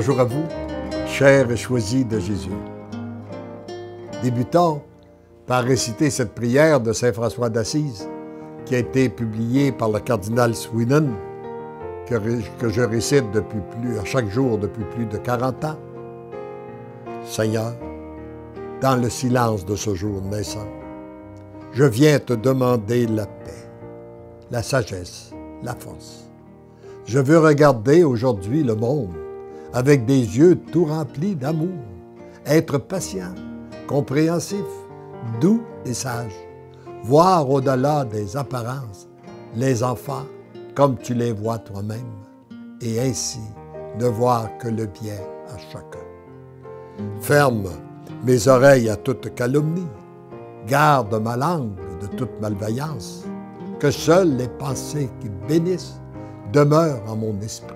Bonjour à vous, chers et choisis de Jésus. Débutons par réciter cette prière de Saint François d'Assise qui a été publiée par le cardinal Swinen, que je récite à chaque jour depuis plus de 40 ans. Seigneur, dans le silence de ce jour naissant, je viens te demander la paix, la sagesse, la force. Je veux regarder aujourd'hui le monde avec des yeux tout remplis d'amour, être patient, compréhensif, doux et sage, voir au-delà des apparences les enfants comme tu les vois toi-même, et ainsi ne voir que le bien à chacun. Ferme mes oreilles à toute calomnie, garde ma langue de toute malveillance, que seules les pensées qui bénissent demeurent en mon esprit,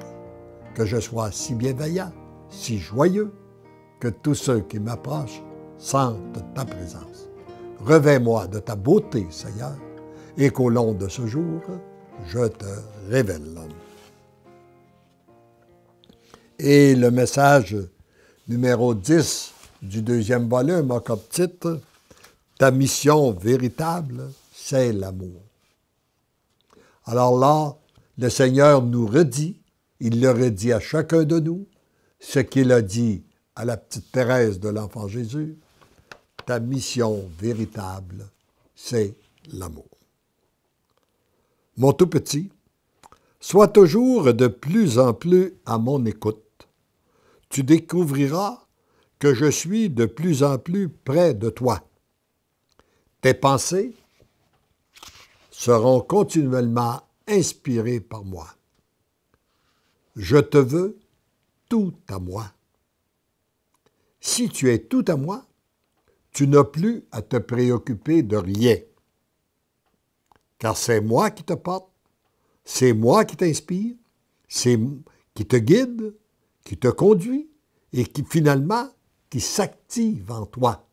que je sois si bienveillant, si joyeux, que tous ceux qui m'approchent sentent ta présence. Revêts-moi de ta beauté, Seigneur, et qu'au long de ce jour, je te révèle. Et le message numéro 10 du deuxième volume a comme titre « Ta mission véritable, c'est l'amour ». Alors là, le Seigneur nous redit, il le redit à chacun de nous, ce qu'il a dit à la petite Thérèse de l'Enfant Jésus, « Ta mission véritable, c'est l'amour ». Mon tout petit, sois toujours de plus en plus à mon écoute. Tu découvriras que je suis de plus en plus près de toi. Tes pensées seront continuellement inspirées par moi. Je te veux tout à moi. Si tu es tout à moi, tu n'as plus à te préoccuper de rien. Car c'est moi qui te porte, c'est moi qui t'inspire, c'est qui te guide, qui te conduit et qui finalement qui s'active en toi.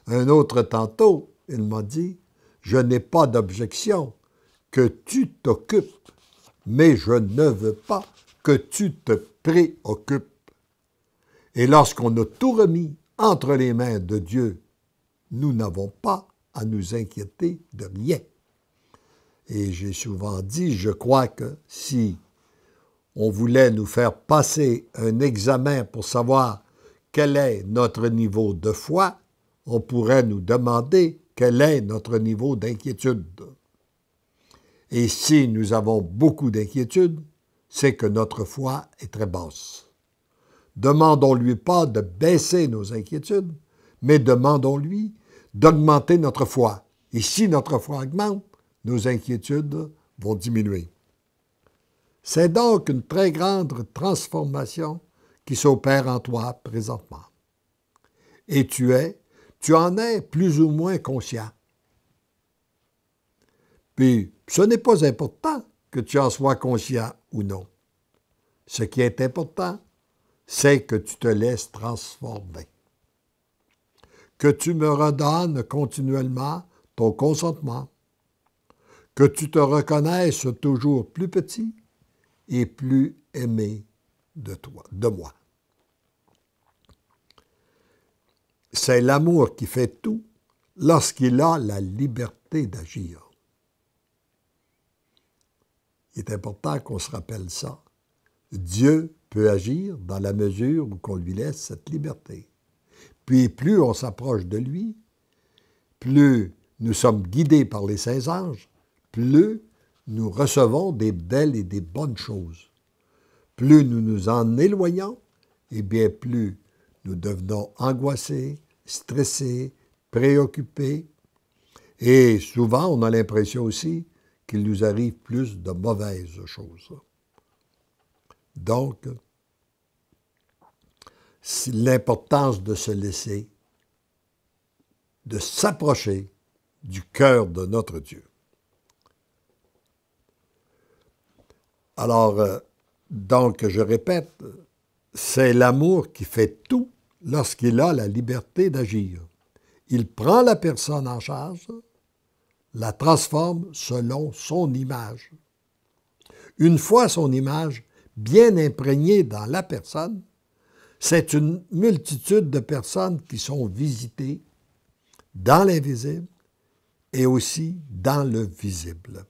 Un autre tantôt, il m'a dit, je n'ai pas d'objection que tu t'occupes, mais je ne veux pas que tu te préoccupes. Et lorsqu'on a tout remis entre les mains de Dieu, nous n'avons pas à nous inquiéter de rien. Et j'ai souvent dit, je crois que si on voulait nous faire passer un examen pour savoir quel est notre niveau de foi, on pourrait nous demander quel est notre niveau d'inquiétude. Et si nous avons beaucoup d'inquiétude, c'est que notre foi est très basse. Demandons-lui pas de baisser nos inquiétudes, mais demandons-lui d'augmenter notre foi. Et si notre foi augmente, nos inquiétudes vont diminuer. C'est donc une très grande transformation qui s'opère en toi présentement. Et tu en es plus ou moins conscient. Puis, ce n'est pas important que tu en sois conscient ou non. Ce qui est important, c'est que tu te laisses transformer. Que tu me redonnes continuellement ton consentement. Que tu te reconnaisses toujours plus petit et plus aimé de moi. C'est l'amour qui fait tout lorsqu'il a la liberté d'agir. Il est important qu'on se rappelle ça. Dieu peut agir dans la mesure où qu'on lui laisse cette liberté. Puis plus on s'approche de lui, plus nous sommes guidés par les saints anges, plus nous recevons des belles et des bonnes choses. Plus nous nous en éloignons, eh bien plus nous devenons angoissés, stressés, préoccupés. Et souvent, on a l'impression aussi qu'il nous arrive plus de mauvaises choses. Donc, c'est l'importance de se laisser, de s'approcher du cœur de notre Dieu. Alors, donc, je répète, c'est l'amour qui fait tout lorsqu'il a la liberté d'agir. Il prend la personne en charge, la transforme selon son image. Une fois son image, bien imprégné dans la personne, c'est une multitude de personnes qui sont visitées dans l'invisible et aussi dans le visible,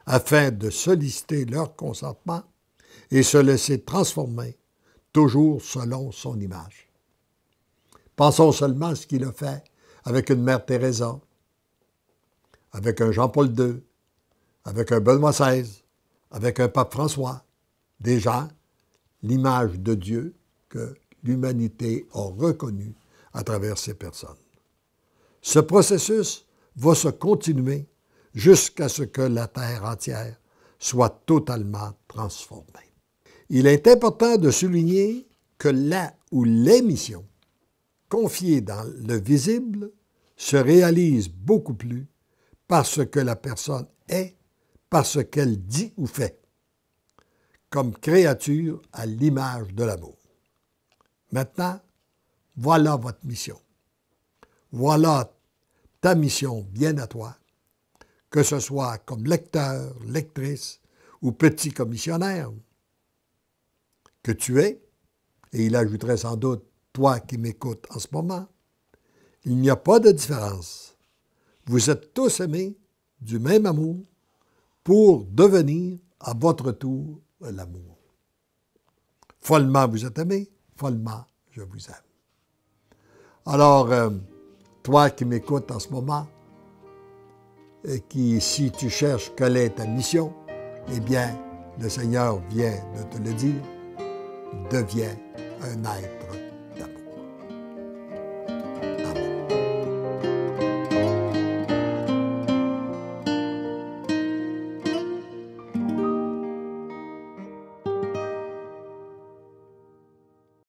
afin de solliciter leur consentement et se laisser transformer, toujours selon son image. Pensons seulement à ce qu'il a fait avec une mère Teresa, avec un Jean-Paul II, avec un Benoît XVI, avec un pape François, des gens, l'image de Dieu que l'humanité a reconnue à travers ces personnes. Ce processus va se continuer jusqu'à ce que la Terre entière soit totalement transformée. Il est important de souligner que la ou les missions confiées dans le visible se réalisent beaucoup plus par ce que la personne est, par ce qu'elle dit ou fait, comme créature à l'image de l'amour. Maintenant, voilà votre mission. Voilà ta mission bien à toi, que ce soit comme lecteur, lectrice ou petit commissionnaire que tu es, et il ajouterait sans doute toi qui m'écoutes en ce moment, il n'y a pas de différence. Vous êtes tous aimés du même amour pour devenir à votre tour l'amour. Follement vous êtes aimés, follement je vous aime. Alors, toi qui m'écoutes en ce moment, et qui, si tu cherches quelle est ta mission, eh bien, le Seigneur vient de te le dire, deviens un être